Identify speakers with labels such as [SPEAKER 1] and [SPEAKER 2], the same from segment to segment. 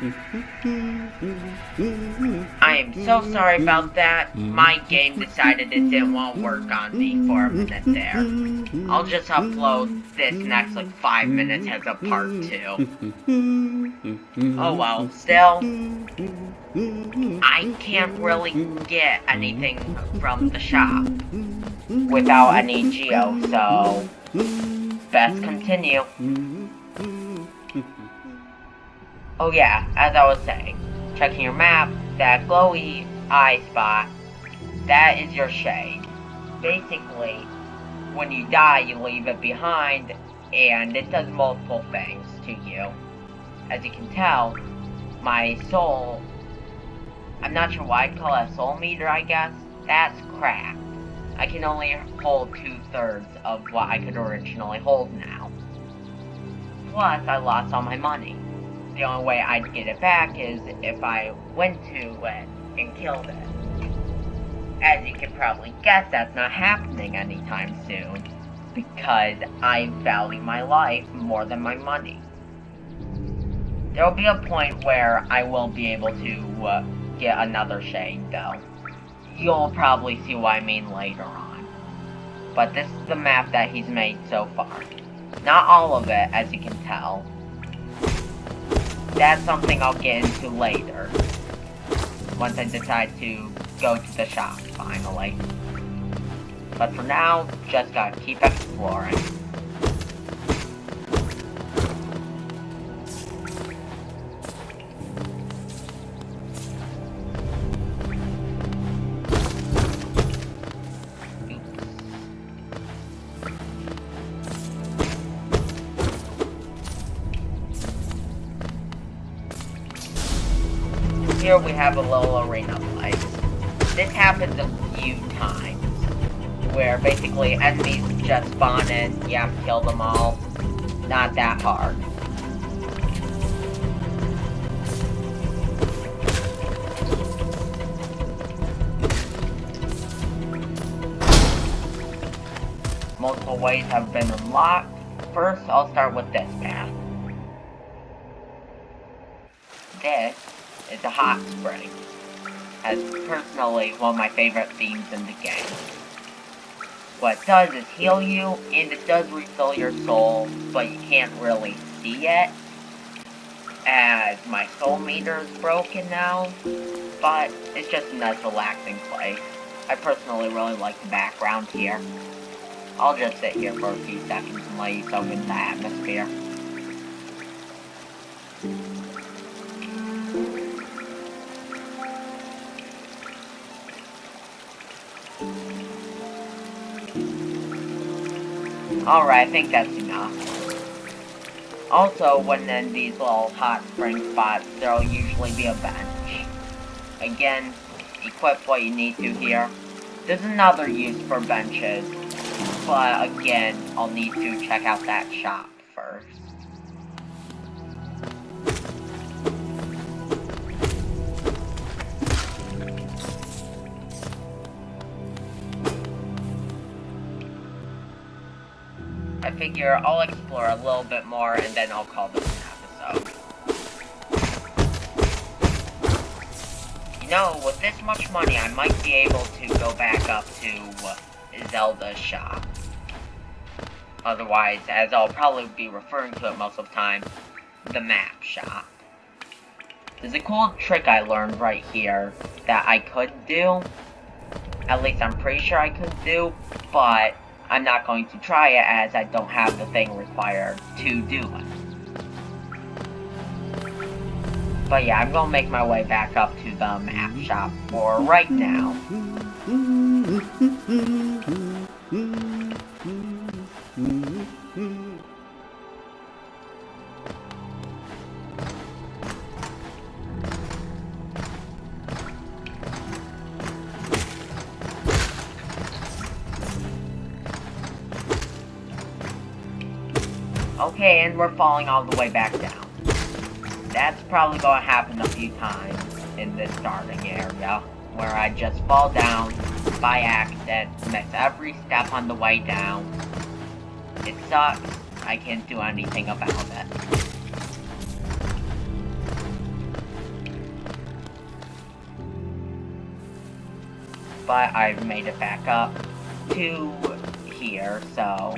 [SPEAKER 1] I am so sorry about that. My game decided it didn't want to work on me for a minute there. I'll just upload this next 5 minutes as a part 2. Oh well, still, I can't really get anything from the shop without any geo, so best continue. Oh yeah, as I was saying, checking your map, that glowy eye spot, that is your shade. Basically, when you die, you leave it behind, and it does multiple things to you. As you can tell, my soul, I'm not sure why I'd call it a soul meter, I guess, that's cracked. I can only hold 2/3 of what I could originally hold now. Plus, I lost all my money. The only way I'd get it back is if I went to it and killed it. As you can probably guess, that's not happening anytime soon, because I value my life more than my money. There will be a point where I will be able to get another shade, though. You'll probably see what I mean later on. But this is the map that he's made so far. Not all of it, as you can tell. That's something I'll get into later, once I decide to go to the shop, finally. But for now, just gotta keep exploring. Here we have a little arena fight. This happens a few times, where basically enemies just spawn in, you have to kill them all. Not that hard. Multiple ways have been unlocked. First, I'll start with this path. This is a hot spring, as personally one of my favorite themes in the game. What it does is heal you, and it does refill your soul, but you can't really see it, as my soul meter is broken now, but it's just a nice relaxing place. I personally really like the background here. I'll just sit here for a few seconds and let you soak in the atmosphere. Alright, I think that's enough. Also, when in these little hot spring spots, there'll usually be a bench. Again, equip what you need to here. There's another use for benches, but again, I'll need to check out that shop first. I figure I'll explore a little bit more and then I'll call this an episode. You know, with this much money, I might be able to go back up to Zelda's shop. Otherwise, as I'll probably be referring to it most of the time, the map shop. There's a cool trick I learned right here that I could do. At least I'm pretty sure I could do, but I'm not going to try it as I don't have the thing required to do it. But yeah, I'm gonna make my way back up to the map shop for right now. Okay, and we're falling all the way back down. That's probably going to happen a few times in this starting area, where I just fall down by accident, miss every step on the way down. It sucks. I can't do anything about it. but I've made it back up to here, so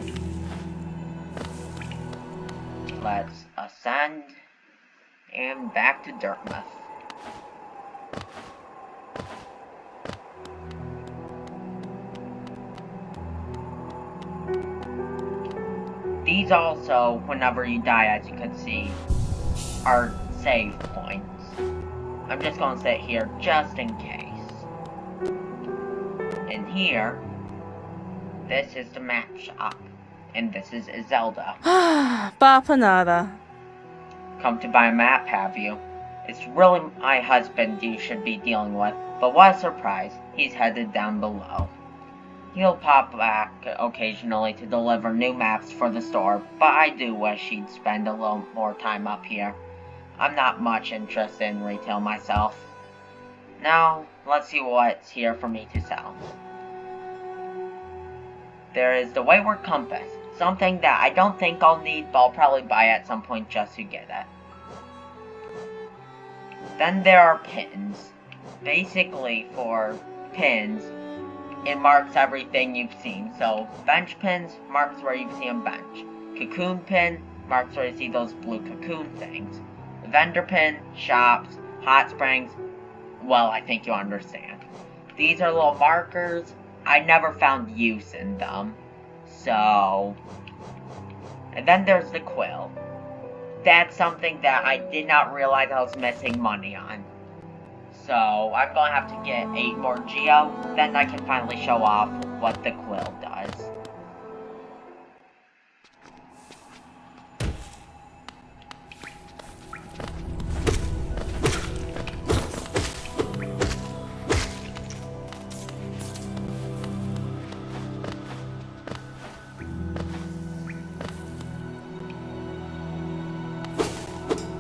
[SPEAKER 1] let's ascend and back to Dartmouth. These also, whenever you die, as you can see, are save points. I'm just gonna sit here just in case. And here, this is the map shop, and this is Zelda.
[SPEAKER 2] Bapanada.
[SPEAKER 1] Come to buy a map, have you? It's really my husband you should be dealing with, but what a surprise, he's headed down below. He'll pop back occasionally to deliver new maps for the store, but I do wish he'd spend a little more time up here. I'm not much interested in retail myself. Now, let's see what's here for me to sell. There is the Wayward Compass, something that I don't think I'll need, but I'll probably buy at some point just to get it. Then there are pins. Basically, for pins, it marks everything you've seen. So, bench pins marks where you've seen a bench. Cocoon pin marks where you see those blue cocoon things. Vendor pin, shops, hot springs, well, I think you understand. These are little markers. I never found use in them. So, and then there's the quill. That's something that I did not realize I was missing money on. So, I'm gonna have to get 8 more Geo, then I can finally show off what the quill does.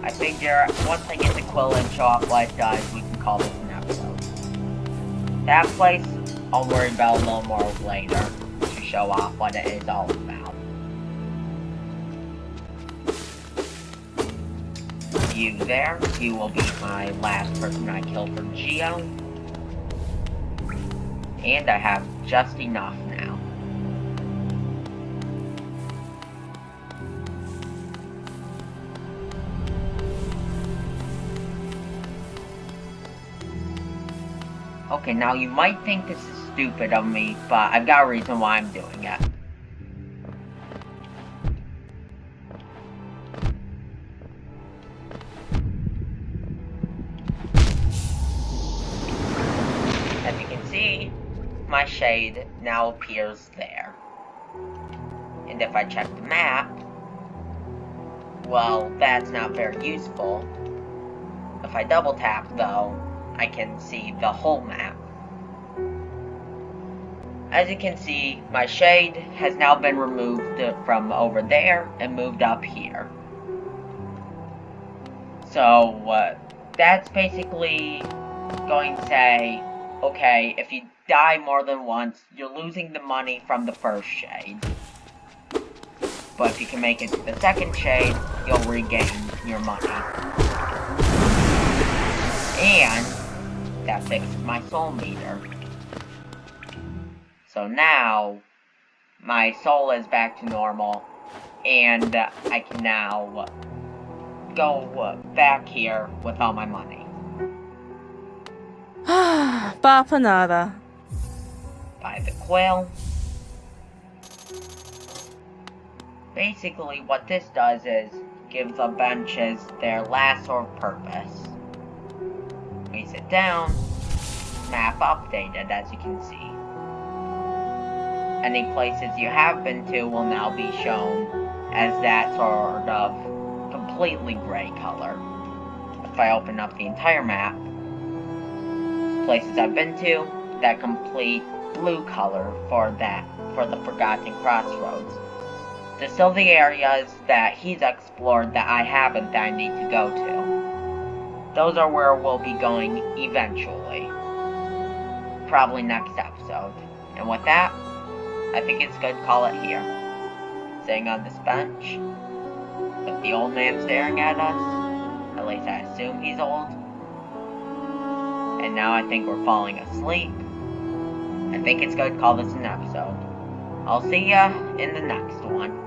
[SPEAKER 1] I figure once I get the quill and show off what it does, we can call this an episode. That place, I'll worry about a little more later to show off what it is all about. You there, you will be my last person I kill for Geo. And I have just enough now. Okay, now you might think this is stupid of me, but I've got a reason why I'm doing it. As you can see, my shade now appears there. And if I check the map, well, that's not very useful. If I double tap, though, I can see the whole map. As you can see, my shade has now been removed from over there and moved up here. So, that's basically going to say, okay, if you die more than once, you're losing the money from the first shade. But if you can make it to the second shade, you'll regain your money. And that fixes my soul meter. So now, my soul is back to normal, and I can now go back here with all my money.
[SPEAKER 2] Bapanada.
[SPEAKER 1] Buy the quill. Basically, what this does is gives the benches their last sort of purpose. We sit down, map updated, as you can see. Any places you have been to will now be shown as that sort of completely gray color. If I open up the entire map, places I've been to, that complete blue color for the Forgotten Crossroads. There's still the areas that he's explored that I haven't that I need to go to. Those are where we'll be going eventually. Probably next episode. And with that, I think it's good to call it here. Sitting on this bench, with the old man staring at us, at least I assume he's old. And now I think we're falling asleep. I think it's good to call this an episode. I'll see ya in the next one.